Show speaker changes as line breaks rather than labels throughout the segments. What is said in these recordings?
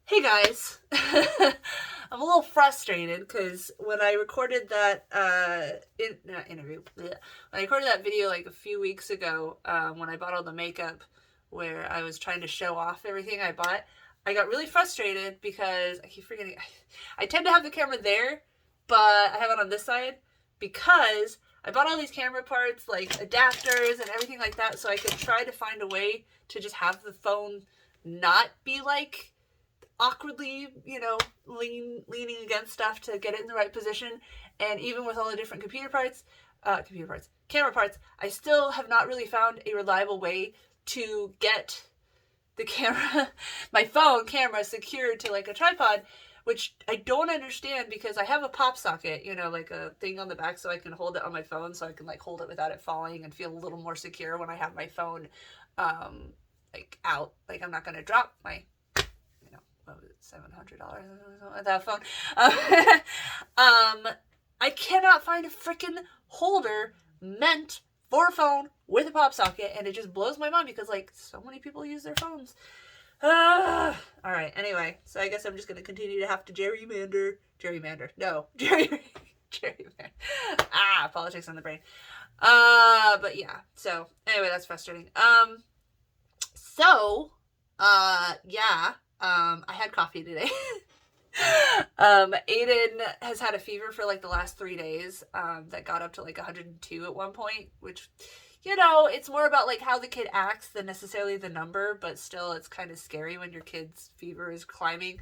Hey guys, I'm a little frustrated because when I recorded that when I recorded that video like a few weeks ago, when I bought all the makeup, where I was trying to show off everything I bought, I got really frustrated because I keep forgetting. I tend to have the camera there, but I have it on this side because I bought all these camera parts, like adapters and everything like that, so I could try to find a way to just have the phone not be like awkwardly, leaning against stuff to get it in the right position. And even with all the different camera parts, I still have not really found a reliable way to get the camera, my phone camera, secured to like a tripod, which I don't understand because I have a pop socket, like a thing on the back so I can hold it on my phone, so I can like hold it without it falling and feel a little more secure when I have my phone like out. Like I'm not going to drop my what was it, $700 at that phone. I cannot find a freaking holder meant for a phone with a pop socket, and it just blows my mind because like so many people use their phones. All right. Anyway, so I guess I'm just gonna continue to have to gerrymander. Politics on the brain. But yeah. So anyway, that's frustrating. Yeah. I had coffee today. Aiden has had a fever for like the last 3 days, that got up to like 102 at one point, which, it's more about like how the kid acts than necessarily the number, but still it's kind of scary when your kid's fever is climbing.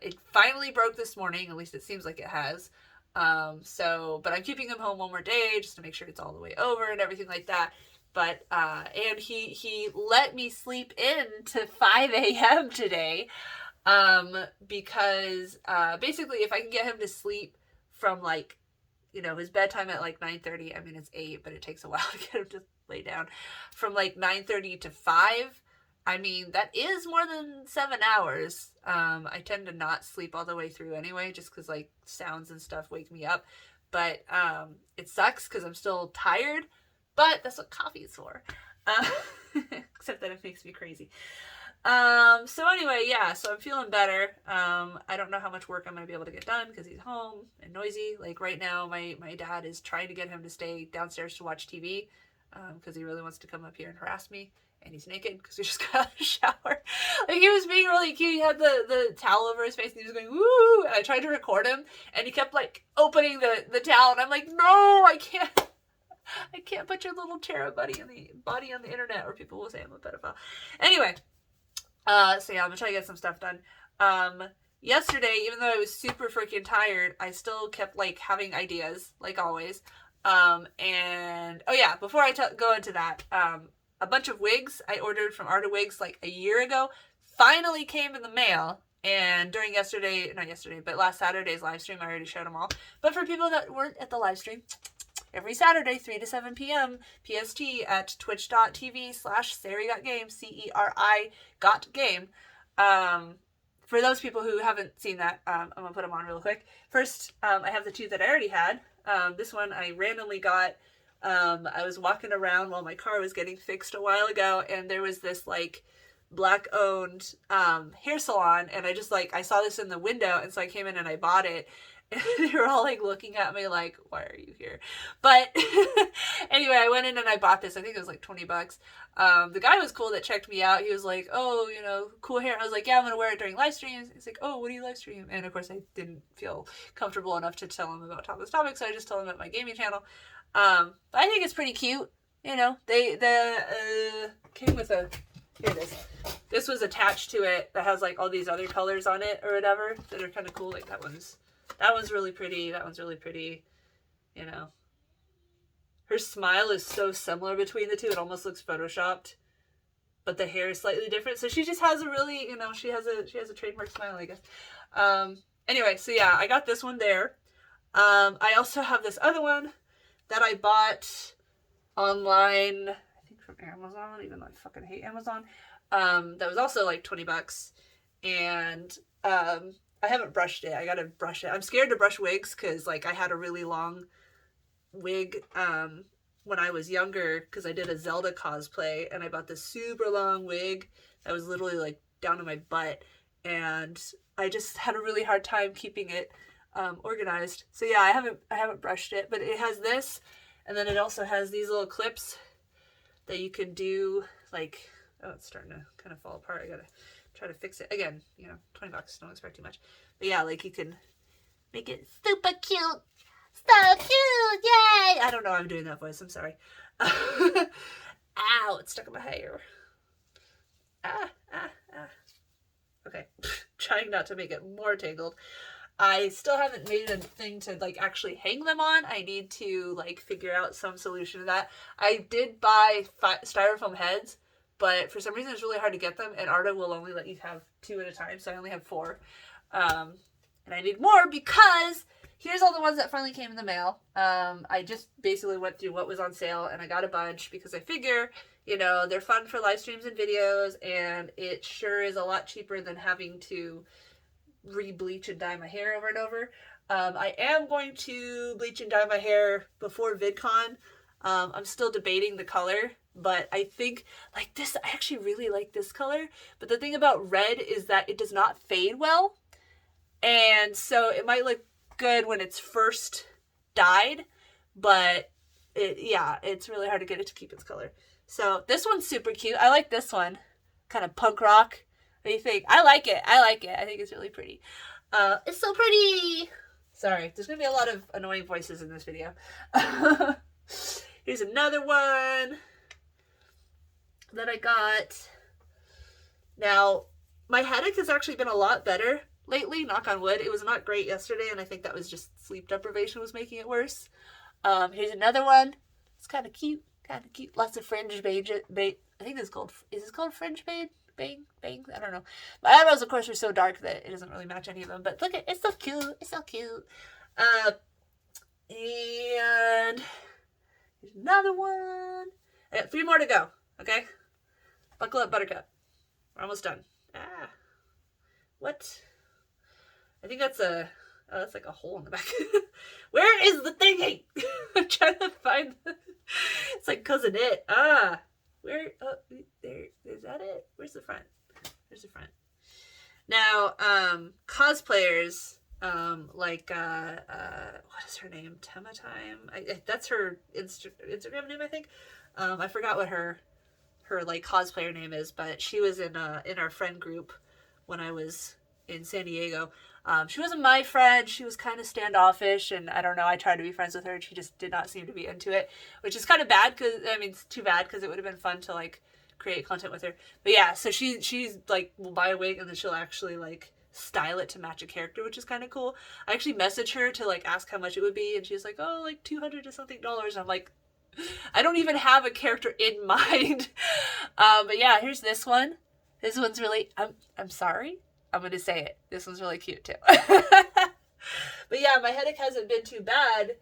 It finally broke this morning, at least it seems like it has. But I'm keeping him home one more day just to make sure it's all the way over and everything like that. But and he let me sleep in to 5 a.m. today, because basically if I can get him to sleep from like, his bedtime at like 9:30. I mean it's 8, but it takes a while to get him to lay down. From like 9:30 to 5. I mean that is more than 7 hours. I tend to not sleep all the way through anyway, just because like sounds and stuff wake me up. But it sucks because I'm still tired. But that's what coffee is for. Except that it makes me crazy. So anyway, yeah, so I'm feeling better. I don't know how much work I'm going to be able to get done because he's home and noisy. Like right now, my dad is trying to get him to stay downstairs to watch TV, because he really wants to come up here and harass me. And he's naked because we just got out of the shower. Like he was being really cute. He had the towel over his face and he was going, woo! And I tried to record him and he kept like opening the towel and I'm like, no, I can't put your little cherub body on the internet or people will say I'm a pedophile. Anyway, so yeah, I'm gonna try to get some stuff done. Yesterday, even though I was super freaking tired, I still kept like having ideas, like always. And oh yeah, before I go into that, a bunch of wigs I ordered from Art of Wigs like a year ago finally came in the mail. And during last Saturday's live stream, I already showed them all. But for people that weren't at the live stream, every Saturday, 3 to 7 p.m. PST at twitch.tv/SeriGotGame, CERI got game. For those people who haven't seen that, I'm going to put them on real quick. First, I have the two that I already had. This one I randomly got. I was walking around while my car was getting fixed a while ago, and there was this, like, black-owned hair salon, and I saw this in the window, and so I came in and I bought it. They were all like looking at me like, why are you here? But anyway, I went in and I bought this. I think it was like $20. The guy was cool that checked me out. He was like, oh, cool hair. I was like, yeah, I'm gonna wear it during live streams. He's like, oh, what do you live stream? And of course I didn't feel comfortable enough to tell him about Topless Topics, so I just told him about my gaming channel. But I think it's pretty cute. They came with a, here it is. This was attached to it that has like all these other colors on it or whatever that are kind of cool. Like that one's really pretty. That one's really pretty. Her smile is so similar between the two. It almost looks photoshopped, but the hair is slightly different. So she just has a really, she has a trademark smile, I guess. Anyway, so yeah, I got this one there. I also have this other one that I bought online, I think from Amazon, even though I fucking hate Amazon. That was also like $20. And, I haven't brushed it. I gotta brush it. I'm scared to brush wigs because like I had a really long wig when I was younger because I did a Zelda cosplay and I bought this super long wig that was literally like down to my butt and I just had a really hard time keeping it organized. So yeah, I haven't brushed it, but it has this, and then it also has these little clips that you can do, like, oh, it's starting to kind of fall apart. I gotta try to fix it. Again, you know, $20, don't expect too much. But yeah, like, you can make it super cute. So cute, yay! I don't know, I'm doing that voice, I'm sorry. Ow, it's stuck in my hair. Okay, trying not to make it more tangled. I still haven't made a thing to, like, actually hang them on. I need to, like, figure out some solution to that. I did buy styrofoam heads, but for some reason it's really hard to get them, and Arda will only let you have 2 at a time, so I only have 4. And I need more because here's all the ones that finally came in the mail. I just basically went through what was on sale, and I got a bunch because I figure, you know, they're fun for live streams and videos, and it sure is a lot cheaper than having to re-bleach and dye my hair over and over. I am going to bleach and dye my hair before VidCon. I'm still debating the color, but I think, like, this, I actually really like this color, but the thing about red is that it does not fade well, and so it might look good when it's first dyed, but it's really hard to get it to keep its color. So this one's super cute. I like this one, kind of punk rock. What do you think? I like it. I think it's really pretty. It's so pretty. Sorry, there's gonna be a lot of annoying voices in this video. Here's another one that I got. Now, my headache has actually been a lot better lately, knock on wood. It was not great yesterday, and I think that was just sleep deprivation was making it worse. Here's another one. It's kind of cute. Lots of fringe beige. I think is this called fringe beige? Bangs? I don't know. My eyebrows, of course, are so dark that it doesn't really match any of them. But look at it's so cute. It's so cute. And here's another one. I got 3 more to go. Okay, buckle up, Buttercup. We're almost done. What? I think that's that's like a hole in the back. Where is the thingy? I'm trying to find. It's like Cousin It. Where? Oh, there. Is that it? Where's the front? There's the front. Now, cosplayers, like, what is her name? Tematime? That's her Instagram name, I think. I forgot what her like cosplayer name is, but she was in our friend group when I was in San Diego. She wasn't my friend. She was kind of standoffish, and I don't know, I tried to be friends with her, and she just did not seem to be into it, which is kind of bad, because, I mean, it's too bad, because it would have been fun to, like, create content with her. But yeah, so she's, like, will buy a wig, and then she'll actually, like, style it to match a character, which is kind of cool. I actually messaged her to, like, ask how much it would be, and she's like, oh, like, $200 or something. I'm like, I don't even have a character in mind. But yeah, here's this one. This one's really, I'm sorry. I'm going to say it. This one's really cute too. But yeah, my headache hasn't been too bad,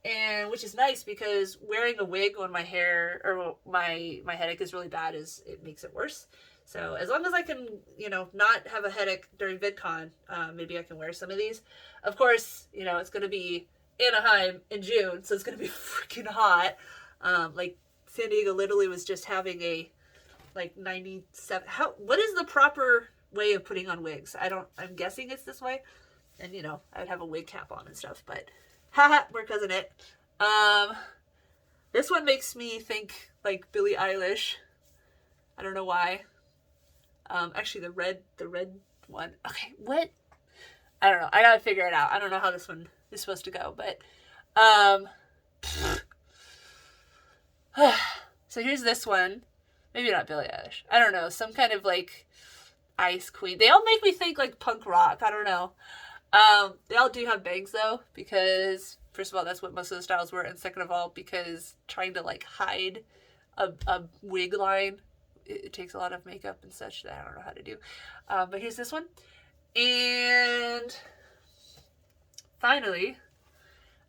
and which is nice, because wearing a wig when my hair or my headache is really bad it makes it worse. So as long as I can, you know, not have a headache during VidCon, maybe I can wear some of these. Of course, you know, it's going to be Anaheim in June, so it's going to be freaking hot. Like, San Diego literally was just having a, like, 97... What is the proper way of putting on wigs? I'm guessing it's this way. And, you know, I would have a wig cap on and stuff, but haha, we're Cousin It. This one makes me think, like, Billie Eilish. I don't know why. Actually, the red one. Okay, what? I don't know. I gotta figure it out. I don't know how this one is supposed to go, but, so here's this one. Maybe not Billie Eilish. I don't know. Some kind of, like, Ice Queen. They all make me think, like, punk rock. I don't know. They all do have bangs, though, because, first of all, that's what most of the styles were, and second of all, because trying to, like, hide a wig line, it takes a lot of makeup and such that I don't know how to do. But here's this one. And finally,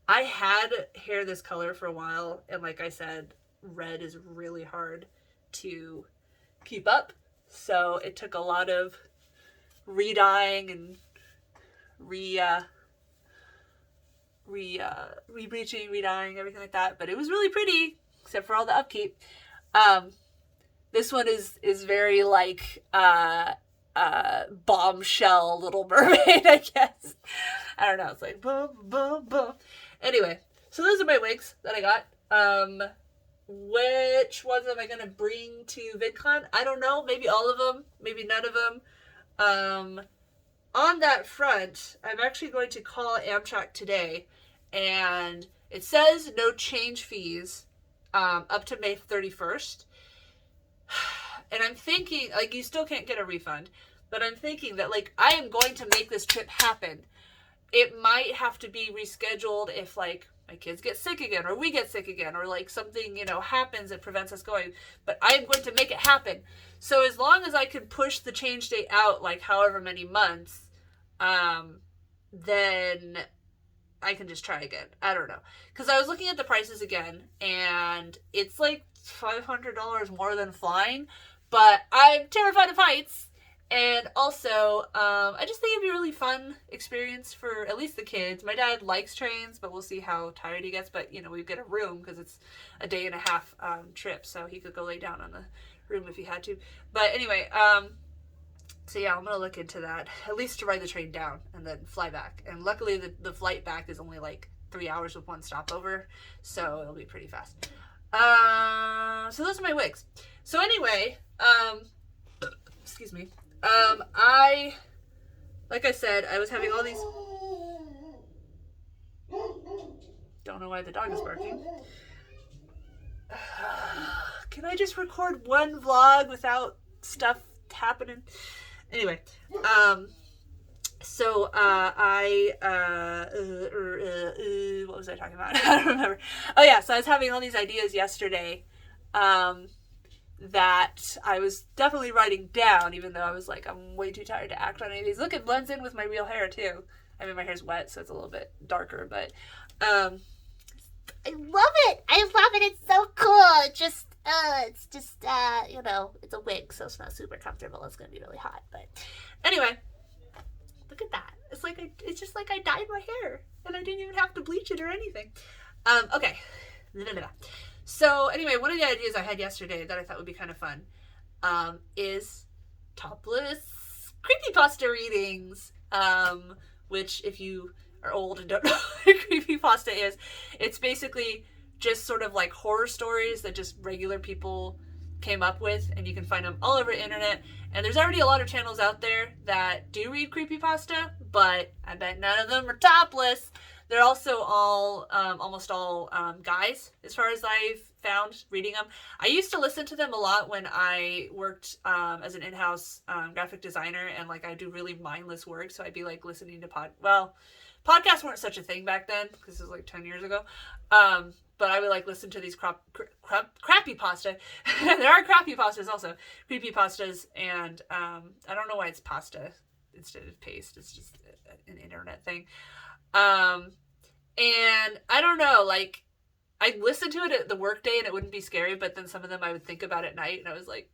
I had hair this color for a while, and like I said, red is really hard to keep up, so it took a lot of re-dyeing and re-bleaching, re-dyeing, everything like that, but it was really pretty, except for all the upkeep. This one is very, like, bombshell Little Mermaid, I guess. I don't know. It's like boom, boom, boom. Anyway, so those are my wigs that I got. Which ones am I gonna bring to VidCon? I don't know. Maybe all of them. Maybe none of them. On that front, I'm actually going to call Amtrak today, and it says no change fees up to May 31st. And I'm thinking, like, you still can't get a refund, but I'm thinking that, like, I am going to make this trip happen. It might have to be rescheduled if, like, my kids get sick again, or we get sick again, or, like, something, you know, happens that prevents us going. But I am going to make it happen. So as long as I can push the change date out, like, however many months, then I can just try again. I don't know. Because I was looking at the prices again, and it's, like, $500 more than flying. But I'm terrified of heights, and also, I just think it'd be a really fun experience for at least the kids. My dad likes trains, but we'll see how tired he gets. But, you know, we've got a room because it's a day and a half trip, so he could go lay down on the room if he had to. But anyway, so yeah, I'm going to look into that, at least to ride the train down and then fly back. And luckily, the flight back is only like 3 hours with one stopover, so it'll be pretty fast. So those are my wigs. So anyway, excuse me. Like I said, I was having all these. Don't know why the dog is barking. Can I just record one vlog without stuff happening? Anyway, so what was I talking about? I don't remember. Oh yeah, so I was having all these ideas yesterday, that I was definitely writing down, even though I was like, I'm way too tired to act on any of these. Look, it blends in with my real hair too. I mean, my hair's wet, so it's a little bit darker, but I love it. I love it. It's so cool. It's just, you know, it's a wig, so it's not super comfortable. It's gonna be really hot, but anyway, look at that. It's just like I dyed my hair, and I didn't even have to bleach it or anything. Okay. So anyway, one of the ideas I had yesterday that I thought would be kind of fun is topless creepypasta readings, which if you are old and don't know what creepypasta is, it's basically just sort of like horror stories that just regular people came up with, and you can find them all over the internet. And there's already a lot of channels out there that do read creepypasta, but I bet none of them are topless. They're also all, almost all guys, as far as I've found reading them. I used to listen to them a lot when I worked as an in-house graphic designer, and like I do really mindless work, so I'd be like listening to podcasts weren't such a thing back then, because it was like 10 years ago. But I would like listen to these crappy pasta. There are crappy pastas also, creepy pastas, and I don't know why it's pasta instead of paste. It's just an internet thing. And I don't know, like, I'd listen to it at the workday and it wouldn't be scary, but then some of them I would think about at night, and I was like,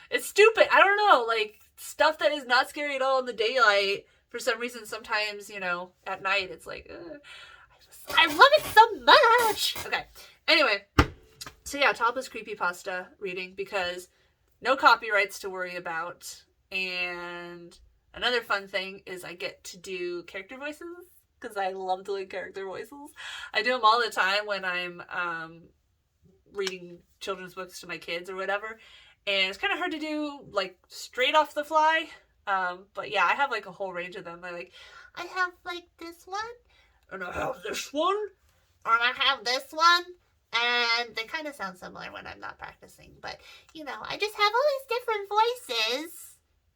it's stupid. I don't know, like, stuff that is not scary at all in the daylight, for some reason, sometimes, you know, at night, it's like, I love it so much. Okay, anyway, so yeah, topless creepypasta reading, because no copyrights to worry about, and another fun thing is I get to do character voices, because I love doing character voices. I do them all the time when I'm reading children's books to my kids or whatever, and it's kind of hard to do, like, straight off the fly, but yeah, I have, like, a whole range of them. I have, like, this one, and I have this one, and I have this one, and they kind of sound similar when I'm not practicing, but, you know, I just have all these different voices.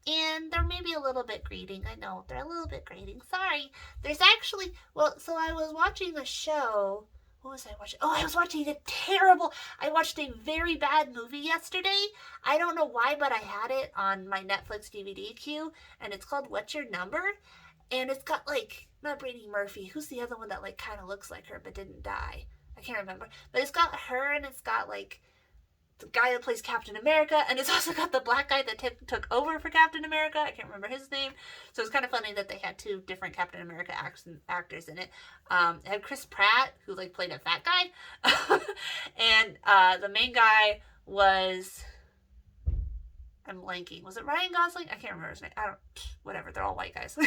And they're maybe a little bit grating. I know, they're a little bit grating. Sorry. There's actually, well, so I was watching a show. What was I watching? Oh, I was watching I watched a very bad movie yesterday. I don't know why, but I had it on my Netflix DVD queue. And it's called What's Your Number? And it's got, like, not Brittany Murphy. Who's the other one that, like, kind of looks like her but didn't die? I can't remember. But it's got her, and it's got, like, the guy that plays Captain America, and it's also got the black guy that took over for Captain America. I can't remember his name. So it's kind of funny that they had two different Captain America actors in it. It had Chris Pratt, who like played a fat guy, and the main guy was I'm blanking. Was it Ryan Gosling? I can't remember his name. Whatever. They're all white guys.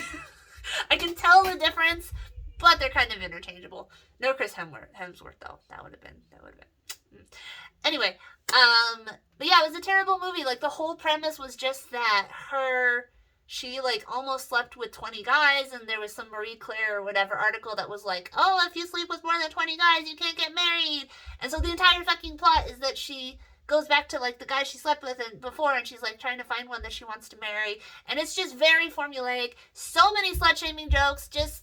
I can tell the difference, but they're kind of interchangeable. No Chris Hemsworth though. That would have been. Anyway, but yeah, it was a terrible movie. Like, the whole premise was just that she, like, almost slept with 20 guys, and there was some Marie Claire or whatever article that was like, oh, if you sleep with more than 20 guys, you can't get married. And so the entire fucking plot is that she goes back to, like, the guy she slept with before, and she's, like, trying to find one that she wants to marry. And it's just very formulaic. So many slut-shaming jokes, just,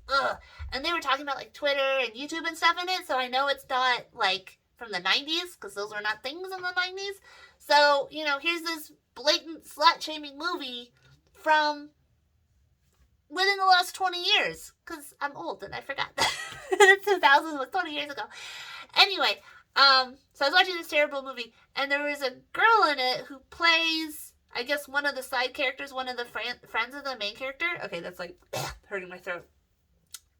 ugh. And they were talking about, like, Twitter and YouTube and stuff in it, so I know it's not, like, from the 90s, because those were not things in the 90s. So, you know, here's this blatant slut-shaming movie from within the last 20 years, because I'm old and I forgot that. The 2000s was 20 years ago. Anyway, so I was watching this terrible movie, and there was a girl in it who plays, I guess, one of the side characters, one of the friends of the main character. Okay, that's like hurting my throat.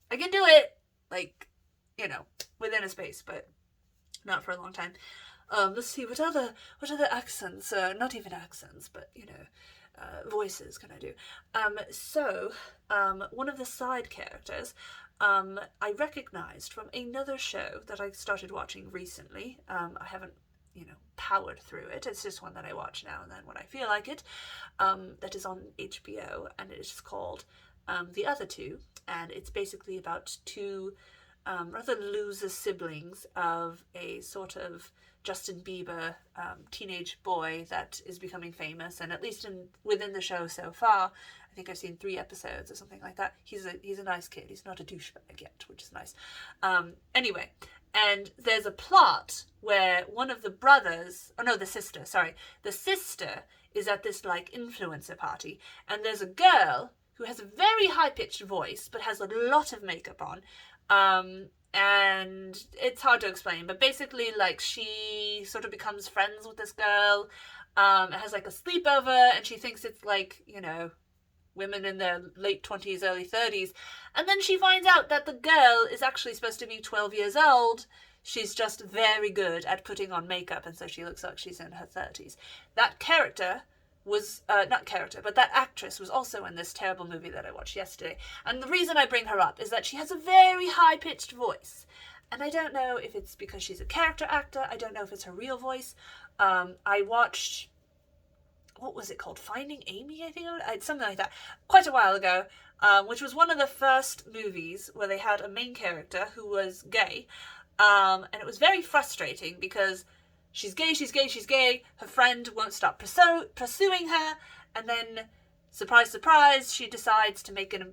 I can do it, like, you know, within a space, but not for a long time. Let's see, what other accents, not even accents, but, you know, voices can I do? One of the side characters, I recognised from another show that I started watching recently. I haven't, you know, powered through it. It's just one that I watch now and then when I feel like it. That is on HBO, and it is called The Other Two, and it's basically about two rather loser siblings of a sort of Justin Bieber teenage boy that is becoming famous, and at least within the show so far, I think I've seen 3 episodes or something like that. He's a nice kid. He's not a douchebag yet, which is nice. Anyway, and there's a plot where one of the the sister is at this, like, influencer party, and there's a girl who has a very high-pitched voice but has a lot of makeup on. And it's hard to explain, but basically, like, she sort of becomes friends with this girl, has, like, a sleepover, and she thinks it's, like, you know, women in their late 20s, early 30s, and then she finds out that the girl is actually supposed to be 12 years old. She's just very good at putting on makeup, and so she looks like she's in her 30s. That character was, that actress was also in this terrible movie that I watched yesterday. And the reason I bring her up is that she has a very high-pitched voice. And I don't know if it's because she's a character actor. I don't know if it's her real voice. I watched, what was it called? Finding Amy, I think something like that, quite a while ago, which was one of the first movies where they had a main character who was gay. And it was very frustrating because she's gay, her friend won't stop pursuing her, and then, surprise, surprise, she decides to make an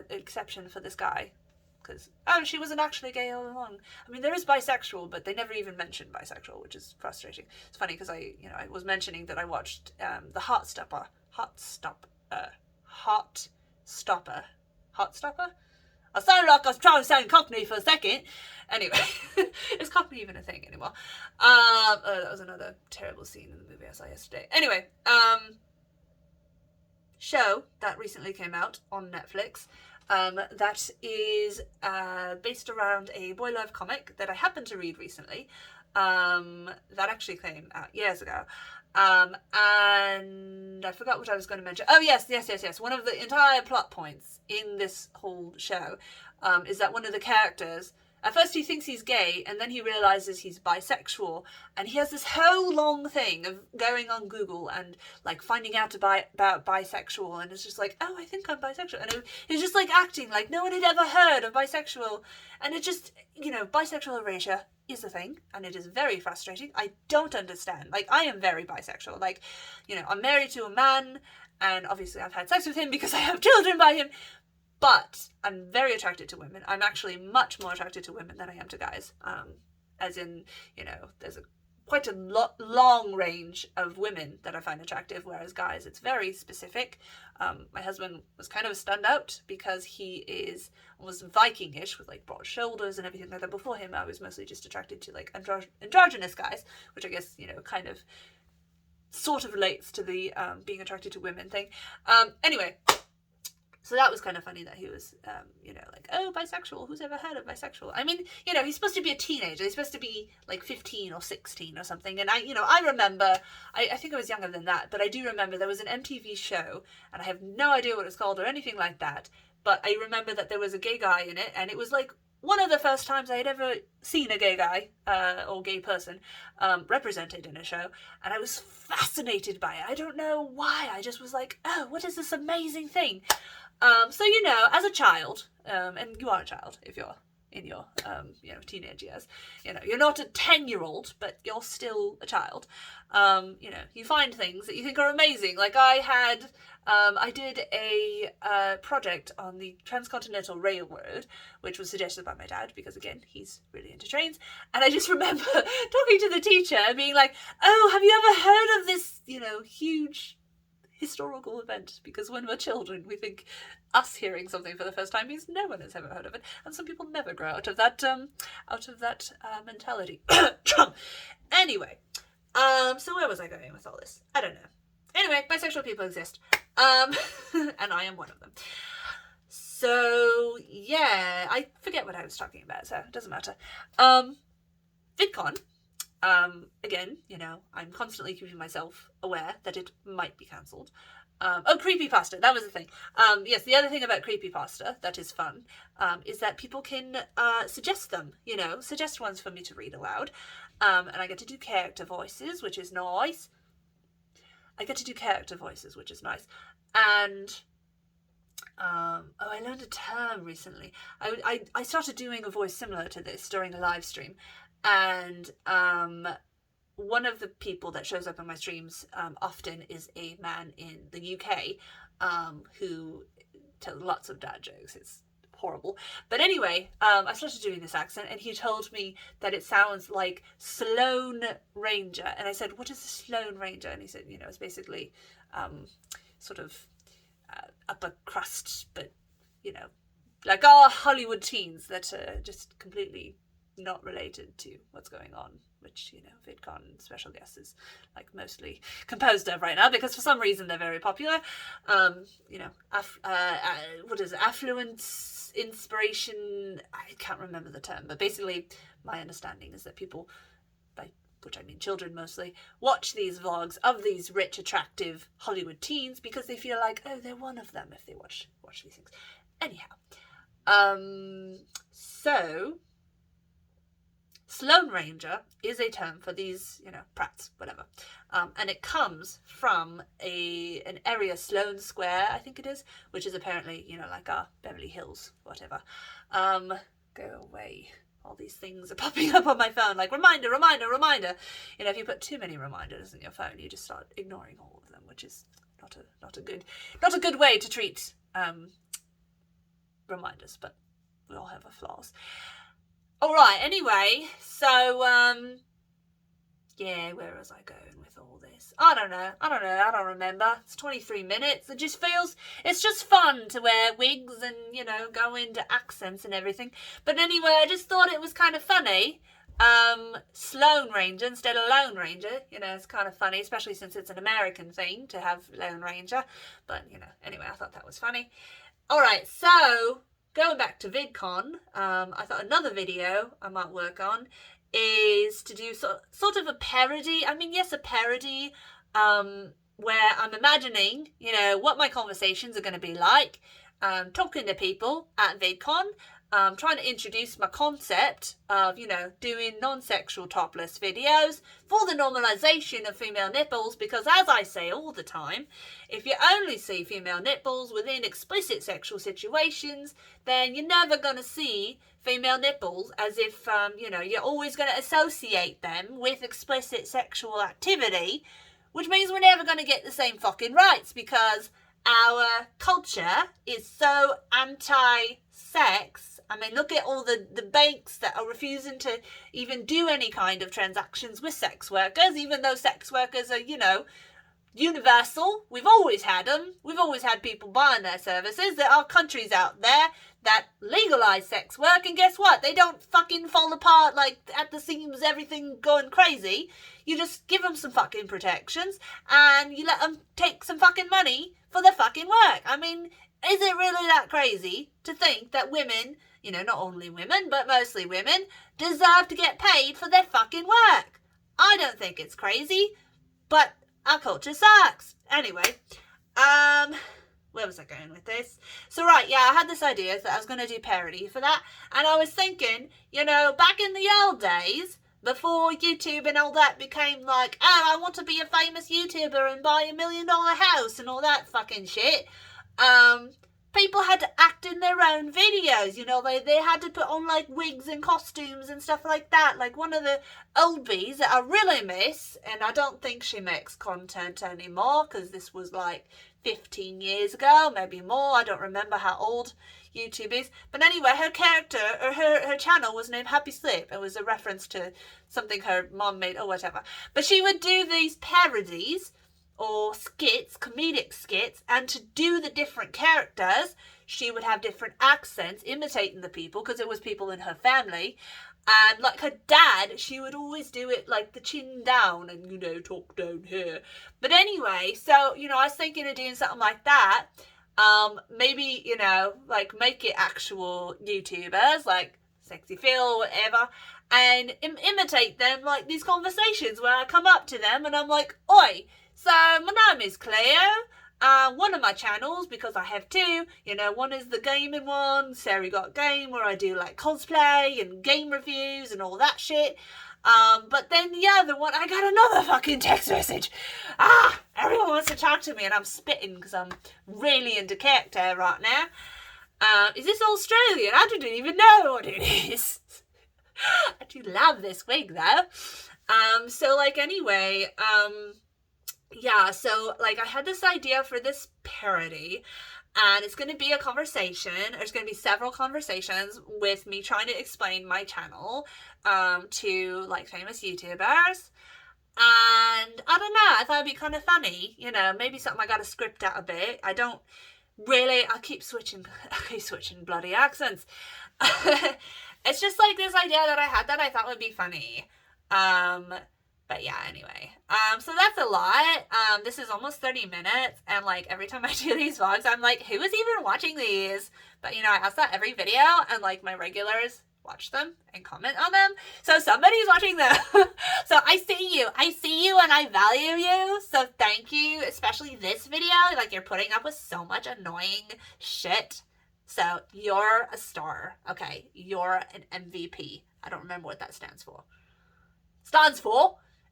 exception for this guy, because, she wasn't actually gay all along. I mean, there is bisexual, but they never even mention bisexual, which is frustrating. It's funny, because I was mentioning that I watched the Heartstopper? I sounded like I was trying to sound Cockney for a second. Anyway, is Cockney even a thing anymore? That was another terrible scene in the movie I saw yesterday. Anyway, show that recently came out on Netflix, that is based around a boy love comic that I happened to read recently, that actually came out years ago. And I forgot what I was going to mention. Oh, yes. One of the entire plot points in this whole show is that one of the characters, at first he thinks he's gay, and then he realizes he's bisexual, and he has this whole long thing of going on Google and, like, finding out about bisexual, and it's just like, oh, I think I'm bisexual, and he's just, like, acting like no one had ever heard of bisexual, and it just, bisexual erasure is a thing, and it is very frustrating. I don't understand. Like, I am very bisexual. Like, I'm married to a man, and obviously I've had sex with him because I have children by him, but I'm very attracted to women. I'm actually much more attracted to women than I am to guys. As in, there's quite a long range of women that I find attractive, whereas guys, it's very specific. My husband was kind of a standout because he was Viking-ish with, like, broad shoulders and everything like that. Before him, I was mostly just attracted to, like, androgynous guys, which I guess, kind of sort of relates to the being attracted to women thing. Anyway, So that was kind of funny that he was, like, oh, bisexual. Who's ever heard of bisexual? I mean, he's supposed to be a teenager. He's supposed to be like 15 or 16 or something. And I remember, I think I was younger than that, but I do remember there was an MTV show, and I have no idea what it's called or anything like that. But I remember that there was a gay guy in it, and it was like one of the first times I had ever seen a gay guy or gay person represented in a show, and I was fascinated by it. I don't know why. I just was like, oh, what is this amazing thing? So, as a child, and you are a child if you're in your, teenage years, you're not a 10-year-old, but you're still a child. You find things that you think are amazing. Like I did a project on the Transcontinental Railroad, which was suggested by my dad, because again, he's really into trains. And I just remember talking to the teacher and being like, oh, have you ever heard of this, huge historical event? Because when we're children, we think us hearing something for the first time means no one has ever heard of it, and some people never grow out of that mentality. Anyway, so where was I going with all this? I don't know. Anyway, bisexual people exist, and I am one of them. So yeah, I forget what I was talking about, so it doesn't matter. VidCon. Again, I'm constantly keeping myself aware that it might be cancelled. Creepypasta, that was the thing. Yes, the other thing about Creepypasta that is fun is that people can suggest them, suggest ones for me to read aloud. And I get to do character voices, which is nice. And I learned a term recently. I started doing a voice similar to this during a live stream. And one of the people that shows up in my streams often is a man in the UK who tells lots of dad jokes. It's horrible. But anyway, I started doing this accent, and he told me that it sounds like Sloane Ranger. And I said, what is a Sloane Ranger? And he said, it's basically sort of upper crust, but, like our Hollywood teens that are just completely not related to what's going on, which, VidCon special guest is like mostly composed of right now, because for some reason they're very popular. What is it? Affluence, inspiration, I can't remember the term, but basically my understanding is that people, by which I mean children mostly, watch these vlogs of these rich, attractive Hollywood teens because they feel like, oh, they're one of them if they watch these things. Anyhow, so Sloane Ranger is a term for these, prats, whatever. And it comes from an area, Sloane Square, I think it is, which is apparently, like our Beverly Hills, whatever. Go away. All these things are popping up on my phone, like reminder. If you put too many reminders in your phone, you just start ignoring all of them, which is not a good way to treat reminders, but we all have our flaws. All right, anyway, so, where was I going with all this? I don't know, I don't remember. It's 23 minutes. It's just fun to wear wigs and, go into accents and everything. But anyway, I just thought it was kind of funny. Sloane Ranger instead of Lone Ranger, it's kind of funny, especially since it's an American thing to have Lone Ranger. But, anyway, I thought that was funny. All right, so going back to VidCon, I thought another video I might work on is to do sort of a parody. I mean, yes, a parody where I'm imagining, what my conversations are going to be like, talking to people at VidCon, trying to introduce my concept of, doing non-sexual topless videos for the normalization of female nipples, because as I say all the time, if you only see female nipples within explicit sexual situations, then you're never going to see female nipples as if, you're always going to associate them with explicit sexual activity, which means we're never going to get the same fucking rights, because our culture is so anti-sex. I mean, look at all the banks that are refusing to even do any kind of transactions with sex workers, even though sex workers are, universal. We've always had them. We've always had people buying their services. There are countries out there that legalize sex work, and guess what? They don't fucking fall apart like at the seams, everything going crazy. You just give them some fucking protections, and you let them take some fucking money for their fucking work. I mean, is it really that crazy to think that women, not only women, but mostly women, deserve to get paid for their fucking work? I don't think it's crazy, but our culture sucks. Anyway, where was I going with this? So right, yeah, I had this idea that I was going to do parody for that, and I was thinking, back in the old days, before YouTube and all that became like, oh, I want to be a famous YouTuber and buy $1 million house and all that fucking shit, people had to act in their own videos, they had to put on like wigs and costumes and stuff like that. Like one of the old bees that I really miss, and I don't think she makes content anymore because this was like 15 years ago, maybe more. I don't remember how old YouTube is. But anyway, her character, or her channel was named Happy Sleep. It was a reference to something her mom made or whatever. But she would do these parodies or skits, comedic skits, and to do the different characters, she would have different accents imitating the people because it was people in her family. And like her dad, she would always do it like the chin down and, talk down here. But anyway, so, I was thinking of doing something like that. Maybe, like make it actual YouTubers, like Sexy Phil or whatever, and imitate them like these conversations where I come up to them and I'm like, oi, so my name is Claire. One of my channels, because I have two, one is the gaming one, Sarah Got Game, where I do like cosplay and game reviews and all that shit. But then the other one, I got another fucking text message. Everyone wants to talk to me and I'm spitting because I'm really into character right now. Is this Australian? I didn't even know what it is. I do love this wig though. So like anyway, yeah, so like I had this idea for this parody, and it's going to be a conversation. There's going to be several conversations with me trying to explain my channel to like famous YouTubers. And I don't know, I thought it'd be kind of funny, maybe something I got to script out a bit. I keep switching bloody accents. It's just like this idea that I had that I thought would be funny. But yeah, anyway, so that's a lot. This is almost 30 minutes, and like every time I do these vlogs, I'm like, who is even watching these? But I ask that every video, and like my regulars watch them and comment on them, so somebody's watching them. So I see you and I value you, so thank you, especially this video. Like, you're putting up with so much annoying shit, so you're a star. Okay, you're an MVP. I don't remember what that stands for.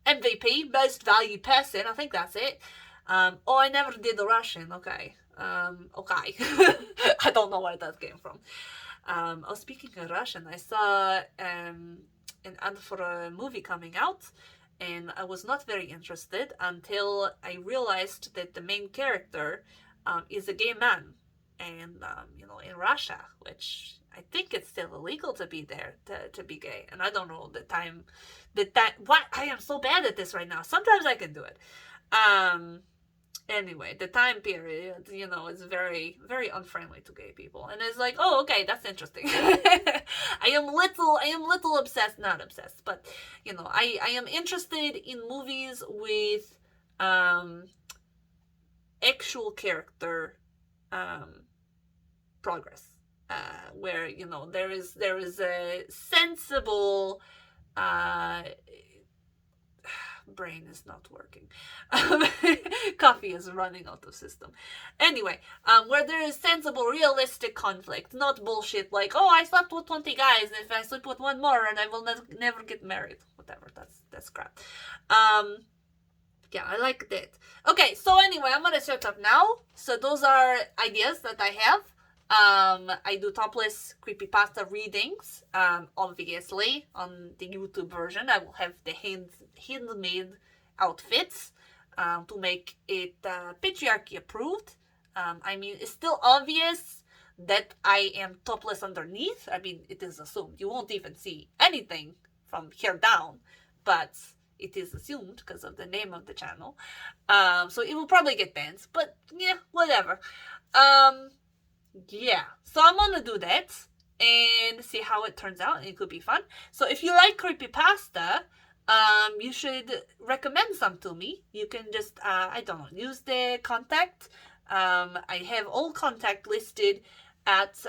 MVP, most valued person. I think that's it. I never did the Russian. Okay. Okay. I don't know where that came from. Speaking of Russian, I saw an ad for a movie coming out, and I was not very interested until I realized that the main character is a gay man. And, in Russia, which I think it's still illegal to be there, to be gay. And I don't know what? I am so bad at this right now. Sometimes I can do it. Anyway, the time period, is very, very unfriendly to gay people. And it's like, oh, okay, that's interesting. I am little obsessed, not obsessed, but, I am interested in movies with, actual character, progress, where there is a sensible brain is not working. Coffee is running out of system. Anyway, where there is sensible, realistic conflict, not bullshit like, oh, I slept with 20 guys, and if I sleep with one more, and I will never get married. Whatever, that's crap. Yeah, I like that. Okay, so anyway, I'm gonna shut up now. So those are ideas that I have. I do topless creepypasta readings. Obviously, on the YouTube version, I will have the handmade outfits to make it patriarchy approved. I mean, it's still obvious that I am topless underneath. I mean, it is assumed. You won't even see anything from here down, but it is assumed because of the name of the channel. So it will probably get banned, but yeah, whatever. Yeah, so I'm gonna do that and see how it turns out. It could be fun. So if you like creepypasta, you should recommend some to me. You can just, I don't know, use the contact I have all contact listed at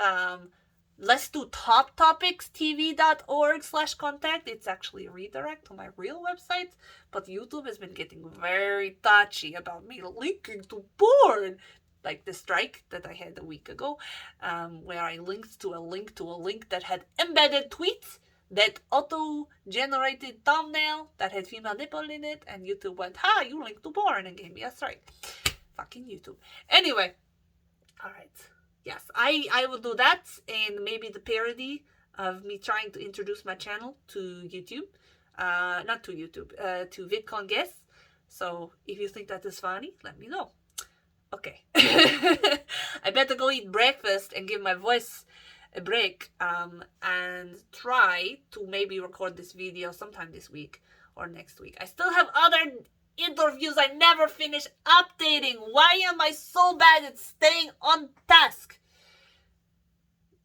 let's do toptopicstv.org/contact. It's actually a redirect to my real website, but YouTube has been getting very touchy about me linking to porn. Like the strike that I had a week ago, where I linked to a link that had embedded tweets that auto-generated thumbnail that had female nipple in it, and YouTube went, ha, you linked to porn, and gave me a strike. Fucking YouTube. Anyway, alright. Yes, I will do that, and maybe the parody of me trying to introduce my channel to YouTube. Not to YouTube, to VidCon guests. So if you think that is funny, let me know. Okay. I better go eat breakfast and give my voice a break, and try to maybe record this video sometime this week or next week. I still have other interviews I never finish updating. Why am I so bad at staying on task?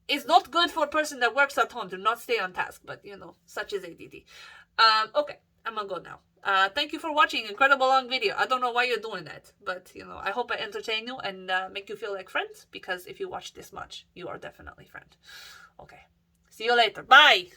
It's not good for a person that works at home to not stay on task, but you know, such is ADD. Okay, I'm gonna go now. Thank you for watching. Incredible long video. I don't know why you're doing that, but you know, I hope I entertain you and make you feel like friends, because if you watch this much, you are definitely friend. Okay, see you later. Bye.